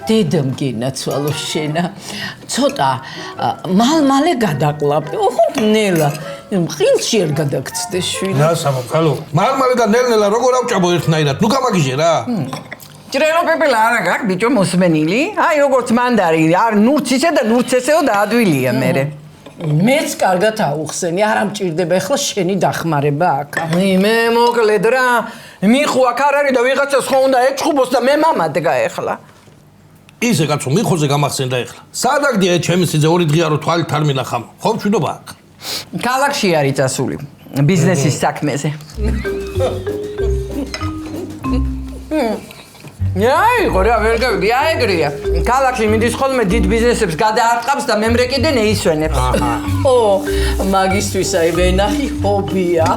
დედამ გენაცვალო შენა. ცოტა მალ-მალე გადაყლაპე. ოღონდ ნელა. ყილში არ გადაგწდე შვილი. რა სამოქალო. მალ-მალე და ნელ-ნელა როგორ ავჭაბო ერთნაირად. ნუ გამაგიჟე რა. ჭრელო პეპელა არა გაქვს ბიჭო მოსმენილი. აი როგორც მანდარი არ ნურც ისე და ნურც ესეო დაადვილია მერე. მეც კარგად აუხსენი, არ ამჭირდება ახლა შენი დახმარება აქ. მე მოკლედ რა. მიხუ აქ არ არის და ვიღაცას ხო უნდა ეჭხუბოს და მე მამადგა ახლა. ისე კაცო მიხოზე გამახსენდა ახლა. სადაგდია ჩემი სიძე ორი დღეა რო თვალით არ მინახამ. ხო მშვიდობა აქ. ქალაქში არის წასული. ბიზნესის საქმეზე. აიღო რა ვერ გავიგე, აეგრია. ქალაქში მიდის ხოლმე დიდ ბიზნესებს გადაარტყავს და მემრე კიდე ნეისვენებს. მაგისთვის აი ვენახი ჰობია.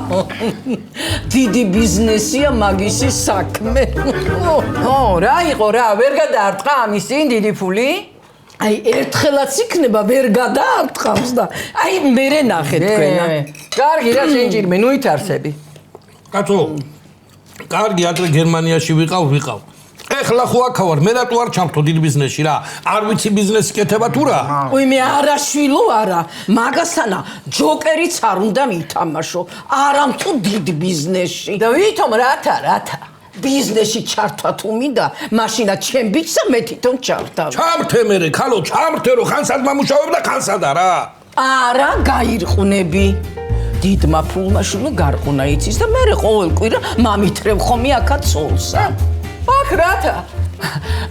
დიდი ბიზნესია მაგისი საქმე. რა იყო რა, ვერ გადაარტყა ამის წინ დიდი ფული? აი ერთხელაც იქნება ვერ გადაარტყავს და აი მერე ნახე თქვენა. კარგი რა შეინჭირმე, ნუ ითარსები. კაცო, კარგი ადრე გერმანიაში ვიყავ. ეხლა ხო აქ ვარ, მე რატო არ ჩამთო დიდ ბიზნესში რა? არ ვიცი ბიზნესი კეთება თუ რა? მე არაშვილო არა, მაგასანა ჯოკერიც არ უნდა მითამაშო, არამ თუ დიდ ბიზნესში. და ვითომ რათა? ბიზნესში ჩართვა თუ მინდა, მაშინა ჩემ ბიჭსა მე თვითონ ჩავთავ. ჩამრთე მერე, ქალო, ჩამრთე რომ ხანსად მომუშავებ და ხანსადა რა. არა, გაირყვნები. დიდმა ფულმა შულო გარყუნა იცის და მე ყოველ კვირა მამითრევ ხომი აქაც ცოლსა. აქ რათა?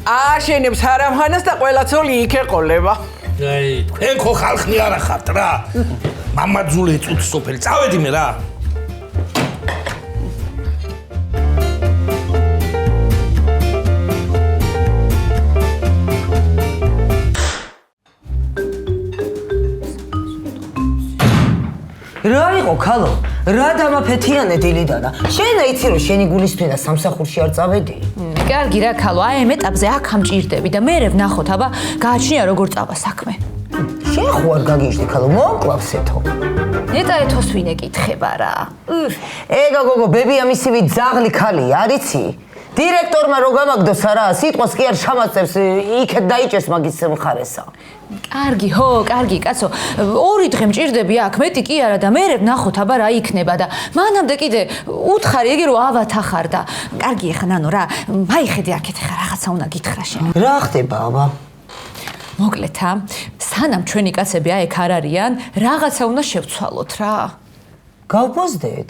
აშენებს ჰარამხანას და ყველა ცოლი იქ ეყოლება. აი, თქვენ ხო ხალხი არა ხართ რა. მამაძულე წუთ სოფელი, წავედი მე რა. რა იყო ქალო? რა დამაფეთიანე დილიდანა? შენ აიცი რომ შენი გულისფრენა სამსახურში არ წავედი? კარგი რა ქალო, აი ამ ეტაპზე აქ ამჭირდები და მერე ვნახოთ, აბა გააჩნია როგორ წავა საქმე. შენ ხო არ გაგიჟდი ქალო, მოკლავსეთო. ნეტა ეთოს ვინ ეკითხება რა. ეგა გოგო, ბებია მისივი ძაღლი ქალია, არიცი? დირექტორმა რო გამაგდოს არა, სიტყვას კი არ შამაწევს, იქეთ დაიჭერს მაგის მხარესა. კარგი, კარგი კაცო. 2 დღე მჭირდები აქ, მეტი კი არა და მერე ვნახოთ, აბა რა იქნება და მანამდე კიდე უთხარი ეგე რომ ავათა ხარ და კარგი ეხა ნანო რა, მაიხედე აქეთ ხარ, რაღაცა უნდა გითხრა შენ. რა ხდება აბა? მოკლედ სანამ ჩვენი კაცები აქ არ არიან, რაღაცა უნდა შევცვალოთ რა. გავბოზდეთ?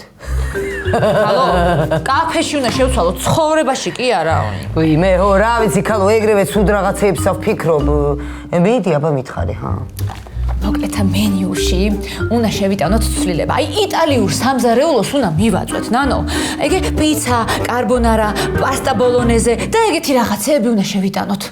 ჰალო, კაფეში უნდა შევცვალოთ, ცხოვრებაში კი არა. მე რა ვიცი ქალო, ეგრევე ცუდ რაღაცეებს ვფიქრობ. მიდი აბა მითხარი, ჰა. მოკლედ მენიუში უნდა შევიტანოთ ცვლილება. აი იტალიურ სამზარეულოს უნდა მივაწვეთ, ნანო. ეგე პიცა, კარბონარა, პასტა ბოლონეზე და ეგეთი რაღაცეები უნდა შევიტანოთ.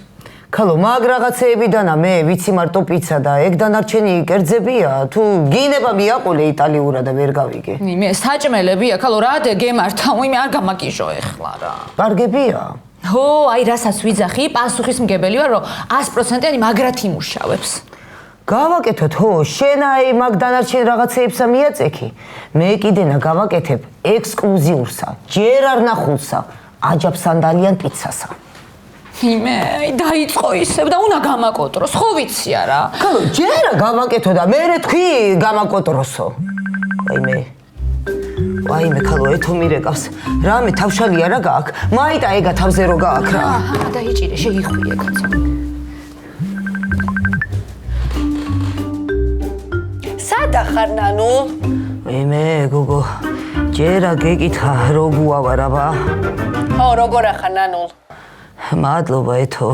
ქალო, მაგ რაღაცეებიდანა მე ვიცი მარტო პიცა და ეგ დანარჩენი კერძებია, თუ გინება მიაყოლე იტალიურად და ვერ გავიგე. მე საჭმელებია, ქალო, რა გემართა, არ გამაკიჟო ეხლა რა. კარგებია? აი რასაც ვიძახი, პასუხისმგებელი ვარ, რომ 100%-იანი მაგრად იმუშავებს. გავაკეთოთ, შენ აი მაგ დანარჩენ რაღაცეებსა მიაწექი. მე კიდენა გავაკეთებ ექსკლუზიურსა, ჯერ არ ნახულსა, აჯაბსანდალიან პიცასა. დაიწყო ისევ და უნდა გამაკოტროს, ხო ვიცი არა. ქალო, ჯერა გავაკეთო და მერე თქვი გამაკოტროსო. ვაიმე ქალო, ეთო მირეკავს. რამე თავშალი არა გააქვს? მაიტა ეგა თავზე რო გააქვს რა. დაიჭირე, შეიხვიე კაცო. სადა ხარ ნანუ? მე გოგო, ჯერა გეკითხა როგუა ვარ აბა. როგორ ახარ ნანულ? მადლობა ეთო,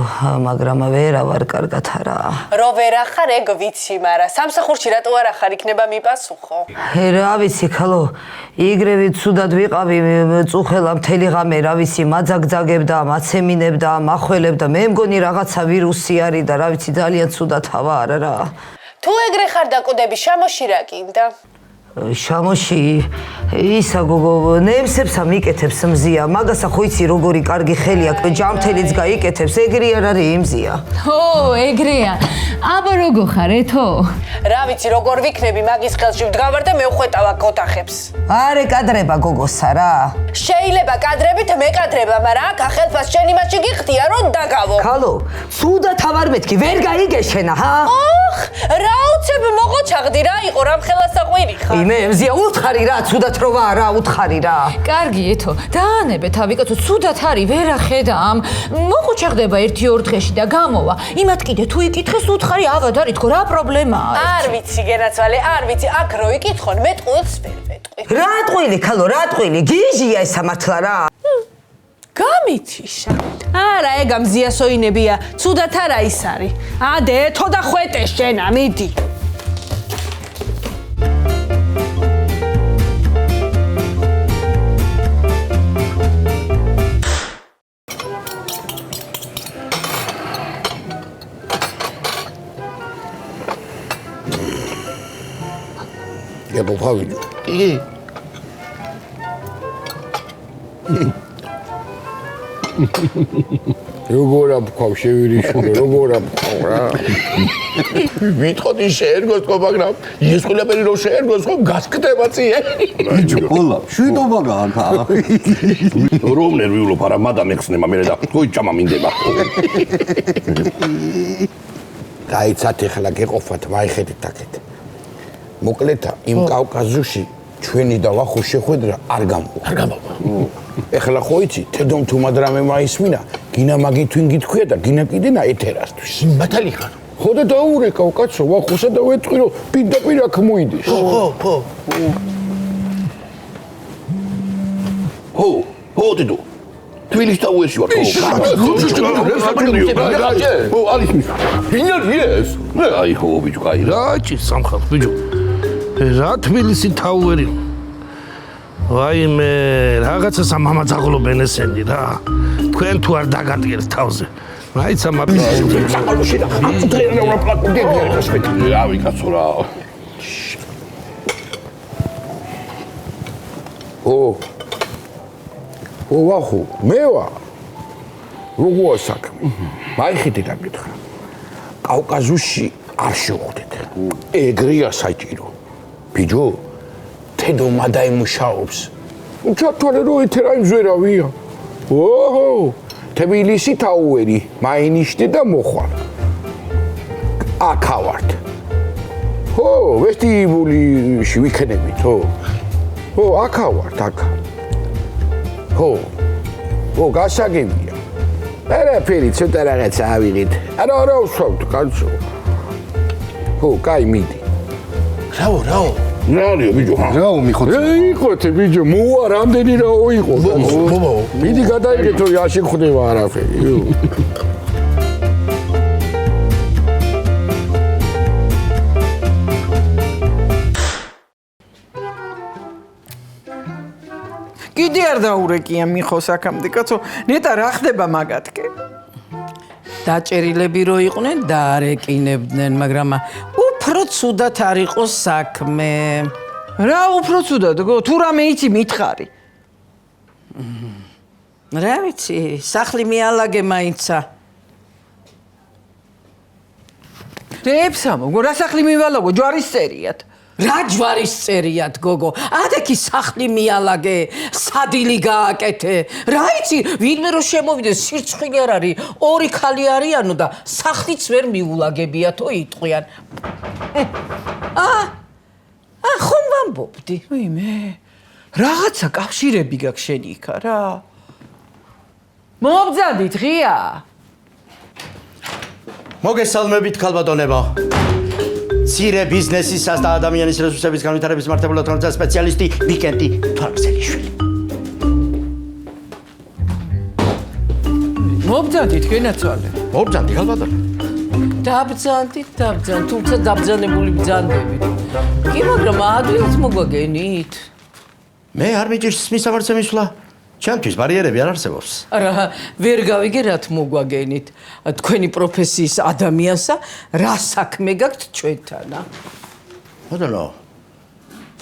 მაგრამ ვერა ვარ კარგად არა. რო ვერ ახარ ეგ ვიცი, მაგრამ სამსახურში რატო არ ახარ იქნება მიპასუხო? რა ვიცი ქალო, იგრევი ცუდად ვიყავი, წუხელა მთელი ღამე რა ვიცი, მაძაგძაგებდა, მაცემინებდა, მახველებდა, მე მგონი რაღაცა ვირუსი არის და რა ვიცი ძალიან ცუდად ჰავა არა რა. თუ ეგრე ხარ დაკუდები, შამოში რა კიდა? შამოში ისა გოგო, ნემსებსა მიკეთებს მზია, მაგასა ხო იცი როგორი კარგი ხელი აქვს, ჯამთელიც გაიკეთებს, ეგრე არ არის იმზია. ეგრეა. აბა როგორ ხარ ეთო? რა ვიცი, როგორ ვიქნები, მაგის ხელში ვდგავარ და მეუხვეტავ აქ ოთახებს. არე კადრება გოგოსა რა. შეიძლება კადრებით მეკადრება, მაგრამ აქ ახელფას შენი მასში გიხდია, რომ დაგავო. ქალო, ცუდა თავარ მეთქი, ვერ გაიგეშენა, ჰა? ოხ, რა უცებ მოყოჩაღდი რა იყო, რამ ხელასაყვირი ხარ? იმე, მზია უთხარი რა, ცუდათ როვა რა, უთხარი რა. კარგი ეთო, დაანებე თავი კაცო, ცუდად არის, ვერ ახედამ. მოყუჩაღდება 1-2 დღეში და გამოვა. იმათ კიდე თუ იკითხეს უთხარი ავად არის თქო, რა პრობლემაა? არ ვიცი გენაცვალე, არ ვიცი, აქ რო იკითხონ, მე ტყუილს ვერ ვეტყვი. რა ტყვილი, ქალო, რა ტყვილი, გიჟია ეს სამართლა რა. გამითიშა. არა, ეგ ამზიასოინებია, ცუდად არა ის არის. ადე, ეთო და ხვეტე შენა, მიდი. Я поправлю. როგორ აბქავ შევირიშულე, როგორ აბქავ რა. მითხოდი შეერგოს ხო, მაგრამ ის ყველაფერი რო შეერგოს ხო, გასკდება წიე. ბიჭო, შვიდობა გაანთა. რომ ნერვიულობ არა, მადამ ეხსნება მე და გოიჭამა მინდება. გაიცათ ეხლა გეყოფათ, მაიხედით აქეთ. მოკლედ იმ კავკაზიაში ჩვენი და ვახო შეხვედრა არ გამოვა. არ გამოვა. ეხლა ხო იცი, თედომ თუ მადრამე მაისმინა, გინა მაგი თვინ გითქვია და გინა კიდენა ეთერასთვის. მათალი ხარ. ხო და დაურეკავ კაცო, ვახოსა და ვეთქვი რომ პირდაპირ აქ მოიდეს. ხო, დედო. თბილისში დაუეში ვარ. ხო, არის მის. ვინარიეს? აი ხო, ბიჭო, აი რა. რაჭი სამხალხო ბიჭო. რა თბილისი თაუერი. ვაიმე, რაღაცა სამამა ძაღლობენ ესენი რა. თქვენ თუ არ დაგადგენთ თავზე. რაიცა მაპისი. საყალოში და აკუთრენა რა პლატუნდია გასვეთ. რავი კაცო რა. ვახო, მე ვარ. როგორ საქმე? მაიხედით აკითხა. კავკაზიაში არ შევხვდეთ. ეგრეა საჭირო. ბიჭო, თედო მადაიმუშაობს. ჩათვალე რომ ეთერა იმზერავია. ოჰო, თბილისი თაუერი, მაინიშდი და მოხვალ. აქა ვართ. ხო, ვესტიბულში ვიქნებით, ხო. ხო, აქა ვართ, აქა. ხო, გასაგებია. არაფერი, ცოტა რაღაცა ავიღეთ. არა უსვამთ, კაცო. ხო, კაი, მიდი. რაო. რალიო ბიჭო. რაო მიხოცე. იყოთ ბიჭო, მოვა რამდენი რაო იყო. მიდი გადაიგეთო, აში ხდება არაფერი. კიდე არ დაურეკია მიხოს აქამდე, კაცო, ნეტა რა ხდება მაგათკე? დაჭერილები რო იყვნენ და არ ეკინებდნენ, მაგრამ უფრო ცუდად არ იყო საქმე. რა უფრო ცუდად, თუ რამე იცი მითხარი. რა ვიცი, სახლი მიალაგე მაინცა. რეებსამო, რა სახლი მივალაგო, ჯვარის წერიათ. რა ჯვარის წერიათ, გოგო? ადექი სახლი მიალაგე, სადილი გააკეთე. რა იცი, ვინმე რო შემოვიდეს, სირცხვილი არ არის, 2 ქალი არიანო და სახლიც ვერ მიულაგებიათო იტყვიან. ხომ ვამბობდი? ვიმე, რაღაცა კავშირები გაქვს შენი იქა რა. მობძანდით ღია. მოგესალმებით ქალბატონებო. ცირე ბიზნესისას და ადამიანის რესურსების განვითარების მართლობრივ თვალსაზრისით სპეციალისტი ვიკენტი თვალხმელი. მობძანდით გენაცვალე. მობძანდი ქალბატონო. დაბძანდით, თუმცა დაბძანებული ბძანდები. კი, მაგრამ ადვილად მოგვაგენით. მე არ მიჭირს მისამართზე მისვლა. ჩემთვის ბარიერები არ არსებობს. არა, ვერ გავიგე რათ მოგვაგენით. თქვენი პროფესიის ადამიანსა რა საქმე გაქვთ ჩვენთანა? ბატონო,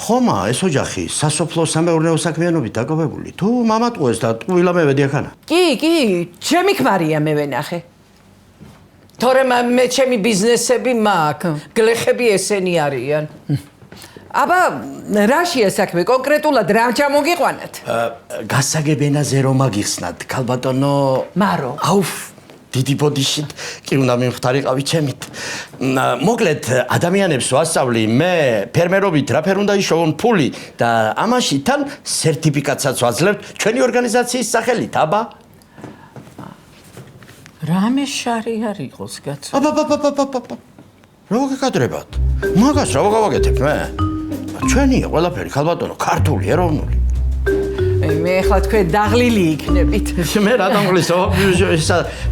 ხომა ეს ოჯახი სასოფლო სამეურნეო საქმიანობით დაკავებული. თუ მამატყუეს და ტყუილა მევედი ახანა. კი, ჩემი ქმარია მე ვენახე. თორემ მე ჩემი ბიზნესები მაქვს. გლეხები ესენი არიან. აბა, რაშია საქმე? კონკრეტულად რამ ჩამოგიყვანათ? გასაგებენაზე რომ აგიხსნათ, ქალბატონო. მარო. აუფ, დიდი ბოდიშით კი უნდა მიმხდარიყავი ჩემით. მოკლედ ადამიანებს ვასწავლი მე ფერმერობით რაფერ უნდა იშოვონ ფული და ამაში თან სერტიფიკატსაც ვაძლევთ ჩვენი ორგანიზაციის სახელით, აბა. რამე შარი არ იყოს კაცო. აბა. რა გეკადრებათ? მაგას რა გავაკეთებ მე? ჩვენია ყველაფერი ქალბატონო, ქართული, ეროვნული. მე ახლა თქვენ დაღლილი იქნებით. მე რა დამღლისო?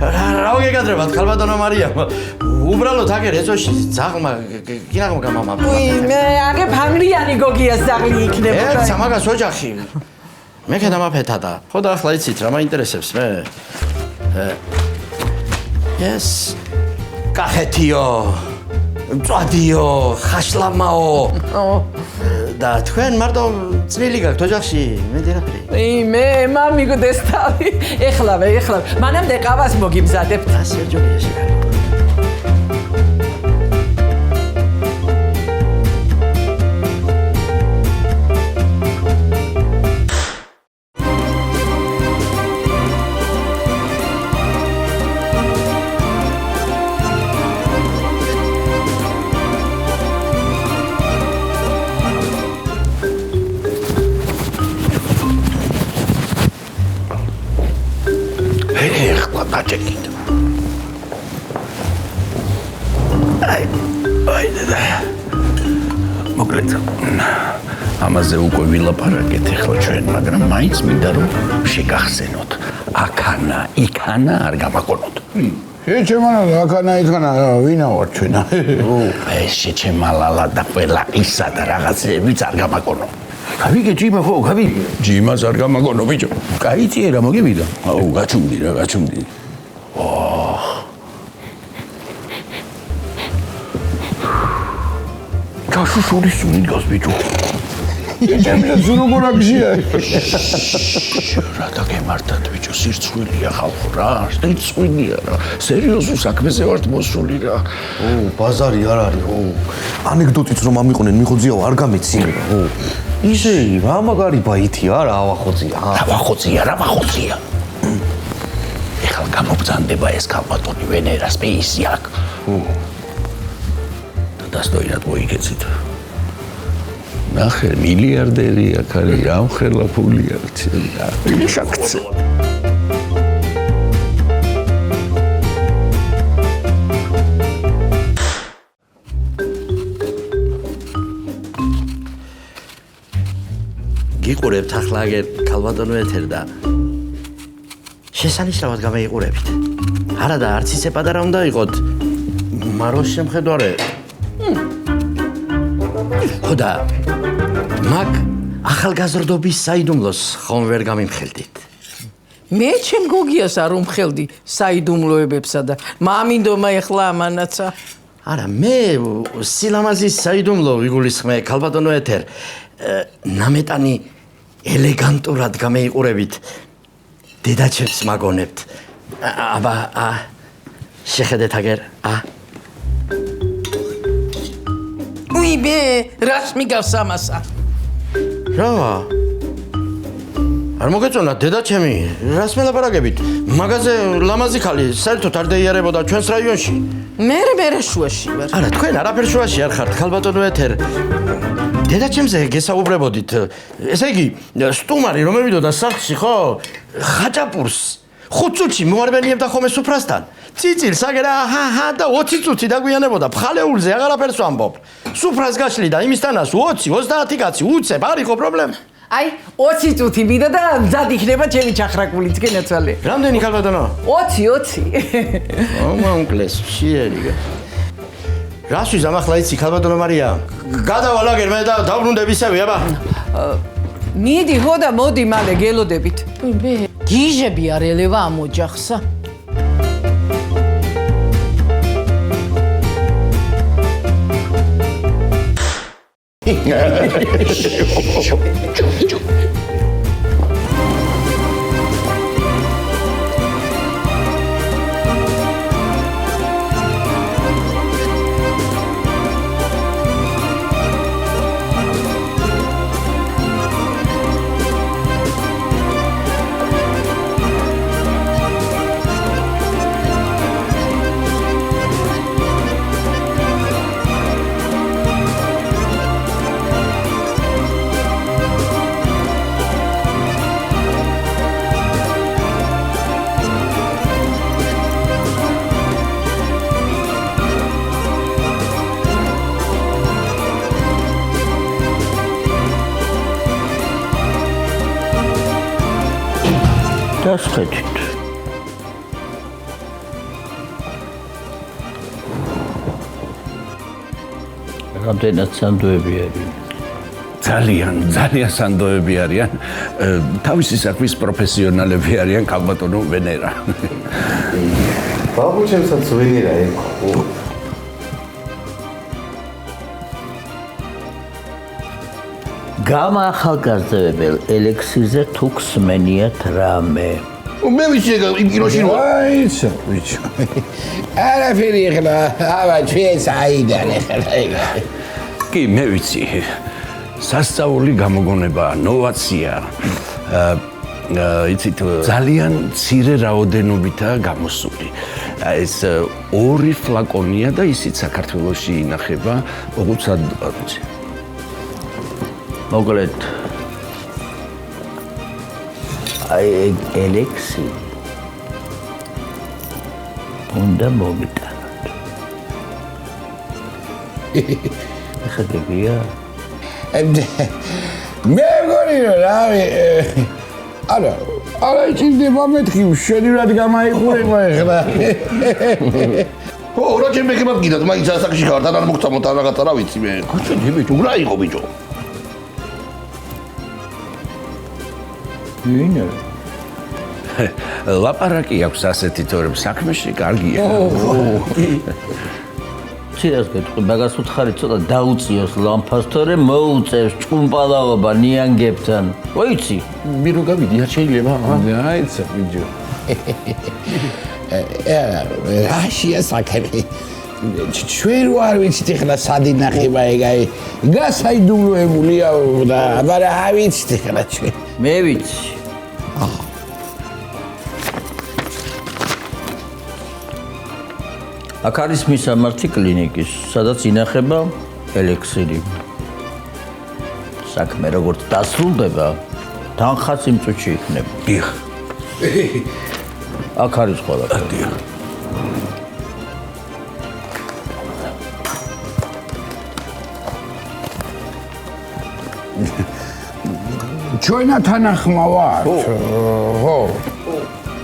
რა გეკადრებათ ქალბატონო მარია? უბრალოდ აგერ ეზოში ძაღლმა კინაღმა გამამა. მე აგე ფამლიანი გოგიას დაღლი იქნებოდა. ერთ სამაგას ოჯახი. მე გადამაფეთა და ხო და ახლა იცით რა მაინტერესებს მე? ეს კახეთიო, მწვადიო, ხაშლამაო. და თქვენ მარტო წნილი გაქვთ ოჯახში, მე დერაფერი. მე მამიგდეს თავი. ეხლავე. მანამდე ყავას მოგიმზადებთ. სერჯობია შეგარ. დაჭეკით. აი და მოკლედ ამაზე უკვე ვილაპარაკეთ ახლა ჩვენ, მაგრამ მაინც მინდა რომ შეგახსენოთ. აქანა, იქანა არ გამაკონოთ. შეჩემალა აქანა ვინა ვარ ჩვენ? ეს შეჩემალა და ყველა ისა და რაღაცებიც არ გამაკონო. გავიგე ჯიმა ხო, გავიგე. ჯიმას არ გამაკონო ბიჭო. კაიწია რა მოგივიდა? აუ, გაჩუმდი. ჩაშუშური სული გავს ბიჭო. ჩემი ზურგურაკშია. რა დაგემართათ ბიჭო, სირცხვილია ხალხო რა, სირცხვილია რა. სერიოზულ საქმეზე ვართ მოსული რა. ბაზარი არ არის, ანეკდოტიც რომ ამიყვნენ მიხოძიაო არ გამეცინე რა. ისე რა მაგარი ბაითია რა ავახოძია. ეხლა გამოგზანდება ეს ქალბატონი ვენერა სპეისი აქ. და დასტოინად მოიგეცით. ნახე მილიარდერი აქ არის, ამხელა ფულია შაქცე. გიყურებთ ახლა აგერ ქალბატონო ეთერ და შესანიშნავად გამეიყურებით. არა და არც ისე პატარა უნდა იყოთ. მაროს შემხედარე. ხო და მაგ ახალგაზრდობის საიდუმლოს ხომ ვერ გამიმხელდით? მე ჩემ გოგიას არ უმხელდი საიდუმლოებებსა და მამინდომა ეხლა ამანაცა. არა, მე სილამაზის საიდუმლო ვიგულისხმე ქალბატონო ეთერ. ნამეტანი ელეგანტურად გამეიყურებით. დედაჩემს მაგონებთ. აბა, შეხედეთ აგერ, მე რას მიგავს ამასა? რა? არ მოგეწონა დედაჩემი, რას მელაპარაკებით? მაგაზე ლამაზი ხალი საერთოდ არ დაიარებოდა ჩვენს რაიონში. მე შუაში ვარ. არა, თქვენ არაფერ შუაში არ ხართ, ქალბატონო ეთერ. დედაჩემზე გესაუბრებოდით. ესე იგი, სტუმარი რომ მივიდოდა სახლში, ხო? ხაჭაპურს 5 წუთში მოარბენიებდა ხოლმე სუფრასთან. ციცილს აგერა და 20 წუთი დაგვიანებოდა. ფხალეულზე აღარაფერს ვამბობ. სუფრას გაშლი და იმისთანაც 20-30 კაცი უცებ, არ იყო პრობლემა. აი 20 წუთი მიდა და მზად იქნება ჩემი ჩახრაკულიც გენაცვალე. რამდენი ქალბატონო? 20. მომკლეს შეერი. რასვის ამახლა იცი ქალბატონო მარია? გადავალ აგერ მე და დავბრუნდები ისევე, აბა. მიდი ხო და მოდი მალე გელოდებით. გიჟები არ ელევა ამ ოჯახსა. დასხედით. რამდენად სანდოები არის? ძალიან სანდოები არიან. თავისი საქმის პროფესიონალები არიან, ქალბატონო ვენერა. ბაბუჩემსაც ვენერა ეკო. გამახალგაზრდებელ ელექსირზე თუ ხსმენიათ რამე. მე ვიცი იმ კინოში რო აიცა ბიჭო. არაფერი ახლა, აბა ჩვენს აიდან ახლა. კი, მე ვიცი. სასწაული გამოგონებაა, ნოვაცია. იცით, ძალიან მცირე რაოდენობითაა გამოსული. ეს 2 ფლაკონია და ისიც საქართველოში ინახება, უცად ვიცი. მოკლედ აი ელექსი უნდა მომიტანოთ. ხაგებია? მე მგონი რომ რავი არა იჭირდება მეთქი შენი რად გამაიყურება ახლა. ო, რა ჩემბეკებად გიდათ, მაინც ასაკში ხარ, თან არ მოგწამოთ ან რაღაცა, რა ვიცი მე. გაჩვენე ბიჭო, რა იყო ბიჭო? ვინე? ლაპარაკი აქვს ასეთი თორემ საქმეში კარგია. ცირას გეტყვი, მაგას უთხარი ცოტა დაუწიოს ლამფას, თორემ მოუწევს ჭუმპალაობა ნიანგებთან. მოიცი? მე რო გავიდი, არ შეიძლება? აიცა ბიჭო. რაშია საქმე? ჩვენ რო არ ვიცით ახლა სად ინახება ეგაი. გასაიდუმლოებულია და აბარა არ ვიცით ახლა ჩვენ. მე ვიცი. აქ არის მისამართი კლინიკის, სადაც ინახება ელექსირი. საქმე როგორც დასრულდება, თანხაც იმ წუთში იქნება. დიახ. აქ არის ყველაფერი. ჩვენთან ახმა ვარ. ხო.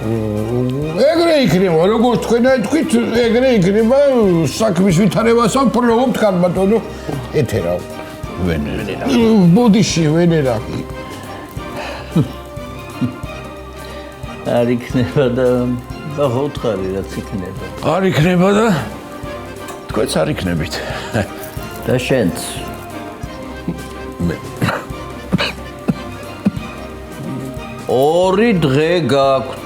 ეგრე იქნება, როგორც თქვენ თქვით, ეგრე იქნება საქმის ვითარებასთან პრობლემობთ ქალბატონო. ეთერა. ვენერა. ბოდიში ვენერა. არ იქნება და ბაღოთხარი რაც იქნება. არ იქნება და თქვენც არ იქნებით. და შენც. მე 2 დღე გაქვთ.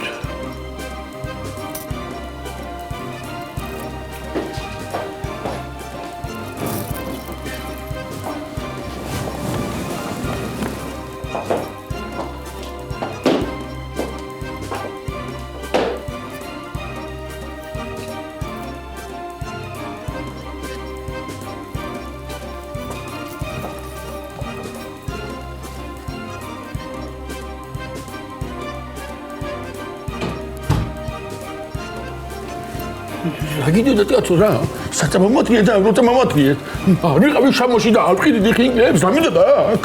გიდიდეთ კაცო რა საწამო მოთიე და როცა მომათიე არ ვიყავი შამოში და არ ვყიდდი ხინგლებს რა მინდა აქ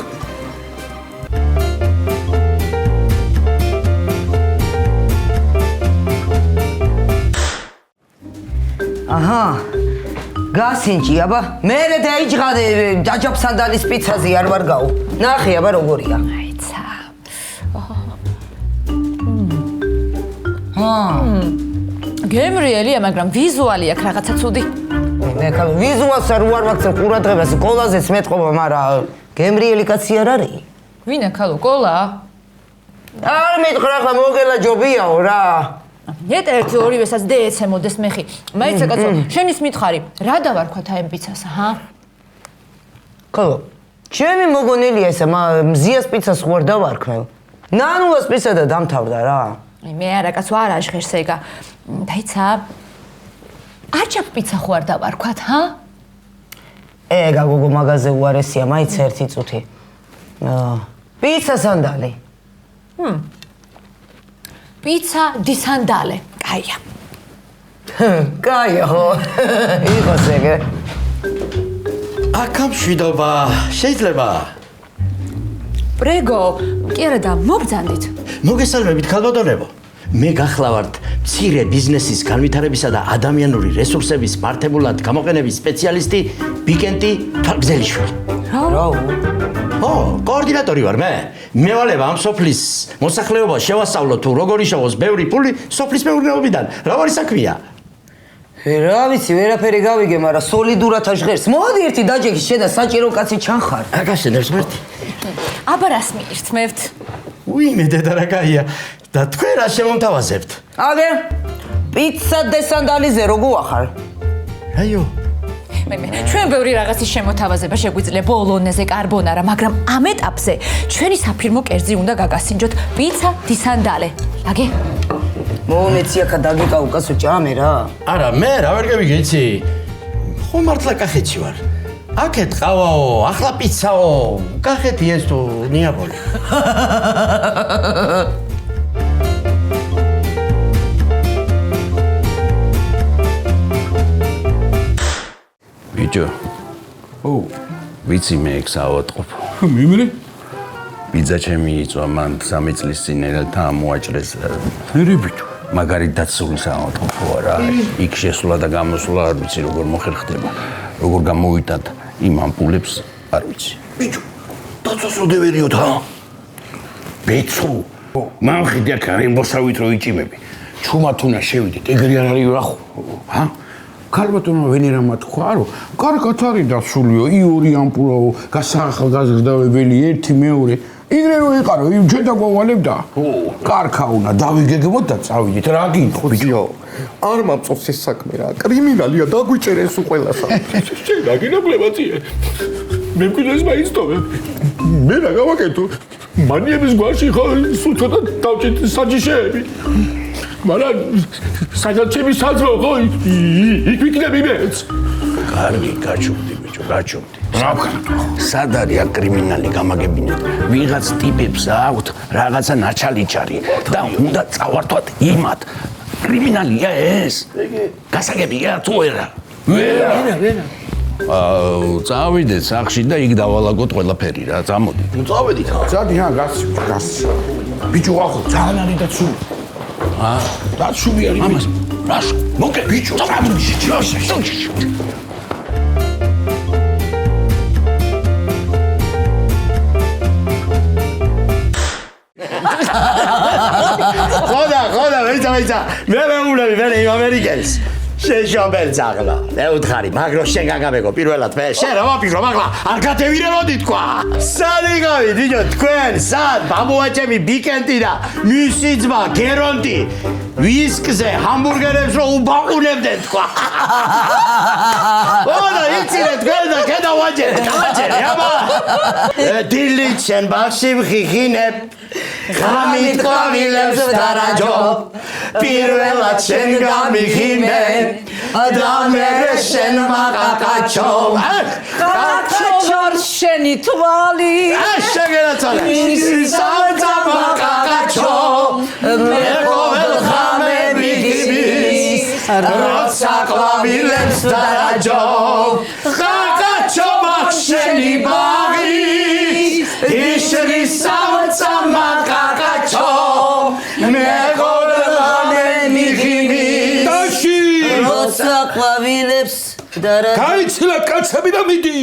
აჰა გასინჭი აბა მე დაიჭღადე ჯაჯაბ სანდალის პიცაზე არ ვარ გაუ ნახე აბა როგორია აიცა გემრიელია, მაგრამ ვიზუალი აქვს რაღაცა ცუდი. მე კალო ვიზუალს არ ვარ ვაქცევ ყურადღებას, კოლაზეც მეტყობა, მაგრამ გემრიელი კაცი არ არის. ვინა ქალო, კოლა? არ მეტყრა ხა მოგელა ჯობიაო რა. ერთ-ერთი ორივესაც დეეცემოდეს მეხი. მაიცა კაცო, შენის მითხარი, რა დავარქვათ აი ამ პიცას, ჰა? კალო, ჩემი მოგონილია ესა, მზიას პიცას ხوار დავარქვევ. ნანულას პიცა და დამთავრდა რა. მე არა კაცო არ აჟღერს ეგა. დაიცა აჭაპ პიცა ხო არ დავარქვათ, ჰა? ეგა გოგო მაღაზე უარესია, მაინც ერთი წუთი. პიცა სანდალი. პიცა დი სანდალე. კაია. კაია ხო. იყოს ეგე. აქა მშვიდობა, შეიძლება? პრეგო, კი არა და მოგძანდით. მოგესალმებით, ქალბატონებო. მე გახლავართ მცირე ბიზნესის განვითარებისა და ადამიანური რესურსების მართებულად გამოყენების სპეციალისტი ბიკენტი თარგზელიშვილი. რა? ო, კოორდინატორი ვარ მე. მე ვალებ ამ სოფლის მოსახლეობას შევასწავლო თუ როგორ იშოვოს ბევრი ფული სოფლის მეურნეობიდან. რა ვარი საქმეა? რა ვიცი, ვერაფერი გავიგე, მაგრამ სოლიდურად ჟღერს. მოდი ერთი დაჯექი, შედა საჭირო კაცი ჩანხარ. აგაშენებს მერტი. აბა რას მიირთმევთ? უიმე დედა რა კაია. და თქვენ რა შემომთავაზებთ? აგე, პიცა დესანდალიზე რო გუახარ. აიო. ჩვენ ბევრი რაღაცის შემოთავაზება შეგვიძლია ბოლონეზე, კარბონარა, მაგრამ ამ ეტაპზე ჩვენი საფირმო კერძი უნდა გაგასინჯოთ პიცა დისანდალე. აგე? მომეცი ახლა დაგიკავ კაცო ჭამე რა. არა, მე რა ვერ გევიგე იცი. ხო მართლა კახეთში ვარ. აქეთ ყავაო, ახლა პიცაო. კახეთი ეს თუ ნეაპოლი. ბიჭო. ვიცი მე ეგ საავადმყოფ. მიმრე? ბიძა ჩემი იწვა მან 3 წლის წინ ერთა ამოაჭრეს. მერე ბიჭო. მაგარი დაცული საავადმყოფოა რა. იქ შესვლა და გამოსვლა არ ვიცი როგორ მოხერხდება. როგორ გამოვიტანთ იმ ამპულებს არ ვიცი. ბიჭო, დაცვას ოდევერიოთ რა? ბეცო, მან ხედი აქ რემბოსავით რო იჭიმები. ჩუმად უნდა შევიდეთ, ეგრე არ არის რა ხო? ჰა? ქალბატონმა ვენერამა თქვა, რომ კარგად არის დაცულიო, იური ამპულაო, გასახალგაზრდავებელი ერთი მეორე. იგრე რო იყარო, იმ ჩვენ დაგვავალებდა. კარქა უნდა დავიგეგმოთ და წავიდეთ. რა გინდ ბიჭო, არ მამწონს ეს საქმე რა. კრიმინალია დაგვიჭერეს უყველასა. შენ დაგინებლებაციე. მე მკვიდრეს მაიცნობ. მე რა გავაკეთო? მანიების გვარში ხო სულ ცოტა დავჭით საჯიშეები. მაგრამ საგალჩები საძრო ხო იქ ვიქნები მეც. კარგი, გაჩუმდი ბიჭო, გაჩუმდი. რა ვქნა? სად არის აქ კრიმინალი გამაგებინეთ? ვიღაც ტიპებს აქვთ რაღაცა ნაჩალიჩარი და უნდა წავართვათ იმათ. კრიმინალია ეს? გასაგებია თუ არა? ვერა. წავიდეთ სახში და იქ დავალაგოთ ყველაფერი რა, წამოდით. წავედით. ძადი რა გასი. ბიჭო ახო ძალიან არის დაცული. დაცული არის. ამას რას? მოკე ბიჭო, წავედით. ხოდა, მეცა. მე მეუბნები მე იმ ამერიკელს. შენ შობელს ახლა. მე უთხარი, მაგრო შენ გაგაბეგო პირველად მე. შენ რა ვაფიქრო, მაგლა არ გათევირებოდი თქვა. სად იგავით, ბიჭო, თქვენ სად ბაბუაჩემი ბიკენტი და მისი ძმა გერონტი ვისკზე ჰამბურგერებს რო უბაყუნებდნენ თქვა. ხოდა იცინე თქვენ და გადავაჯერე, აბა. დილით შენ ბაღში ვხიხინებ. ღამით ყვავილებს დარაჯობ. პირველად შენ გამიხინე და მერე შენ მაღაკაჩობ. კაჩორ შენი თვალი შეგენაცვალე ისაცა მაღაკაჩობ. მე ყოველ ღამე ვიხიბის როცა ყვავილებს დარაჯობ. ხაკაჩობ აქ შენი ბაღი ისრისაცა მაღაკაჩობ. მე როცა ყვავილებს დარაჯობ. გაიცილეთ კაცები და მიდი.